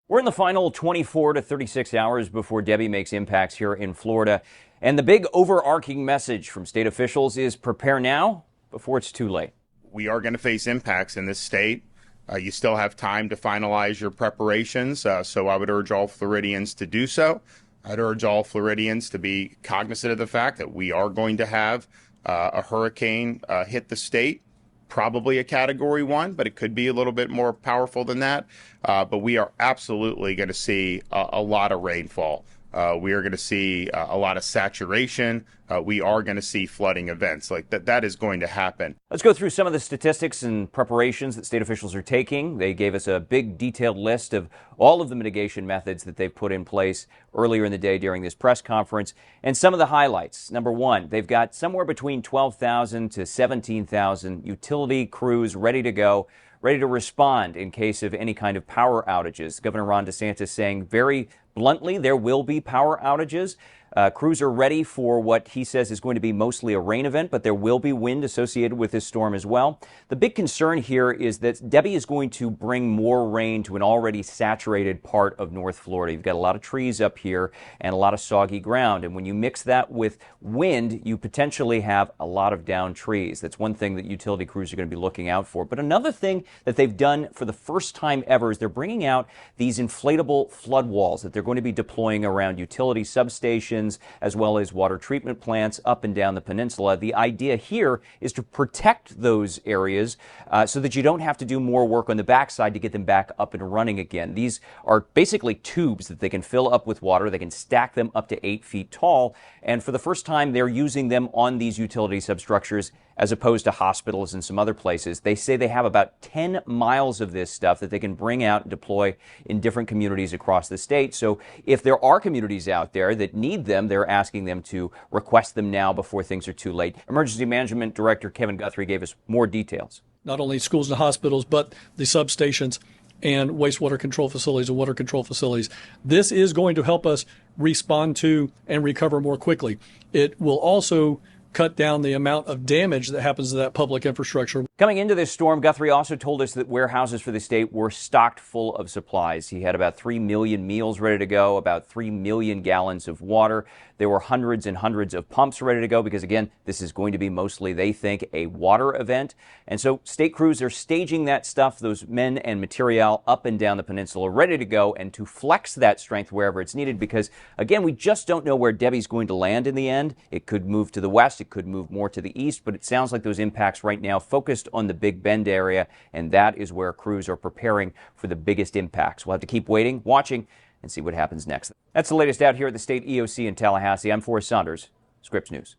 We're in the final 24 to 36 hours before Debby makes impacts here in Florida. And the big overarching message from state officials is prepare now before it's too late. We are going to face impacts in this state. You still have time to finalize your preparations, so I would urge all Floridians to do so. I'd urge all Floridians to be cognizant of the fact that we are going to have a hurricane hit the state. Probably a Category 1, but it could be a little bit more powerful than that. But we are absolutely going to see a lot of rainfall. We are going to see a lot of saturation. We are going to see flooding events. Like that is going to happen. Let's go through some of the statistics and preparations that state officials are taking. They gave us a big detailed list of all of the mitigation methods that they've put in place earlier in the day during this press conference. And some of the highlights. Number one, they've got somewhere between 12,000 to 17,000 utility crews ready to go, ready to respond in case of any kind of power outages. Governor Ron DeSantis saying very bluntly there will be power outages. Crews are ready for what he says is going to be mostly a rain event, but there will be wind associated with this storm as well. The big concern here is that Debby is going to bring more rain to an already saturated part of North Florida. You've got a lot of trees up here and a lot of soggy ground. And when you mix that with wind, you potentially have a lot of downed trees. That's one thing that utility crews are going to be looking out for. But another thing that they've done for the first time ever is they're bringing out these inflatable flood walls that they're going to be deploying around utility substations as well as water treatment plants up and down the peninsula. The idea here is to protect those areas so that you don't have to do more work on the backside to get them back up and running again. These are basically tubes that they can fill up with water. They can stack them up to 8 feet tall. And for the first time, they're using them on these utility substructures as opposed to hospitals and some other places. They say they have about 10 miles of this stuff that they can bring out and deploy in different communities across the state. So if there are communities out there that need them, they're asking them to request them now before things are too late. Emergency Management Director Kevin Guthrie gave us more details. Not only schools and hospitals, but the substations and wastewater control facilities and water control facilities. This is going to help us respond to and recover more quickly. It will also cut down the amount of damage that happens to that public infrastructure. Coming into this storm, Guthrie also told us that warehouses for the state were stocked full of supplies. He had about 3 million meals ready to go, about 3 million gallons of water. There were hundreds and hundreds of pumps ready to go because, again, this is going to be mostly, they think, a water event. And so state crews are staging that stuff, those men and material up and down the peninsula, ready to go and to flex that strength wherever it's needed because, again, we just don't know where Debby's going to land in the end. It could move to the west. It could move more to the east, but it sounds like those impacts right now focused on the Big Bend area, and that is where crews are preparing for the biggest impacts. We'll have to keep waiting, watching, and see what happens next. That's the latest out here at the state EOC in Tallahassee. I'm Forrest Saunders, Scripps News.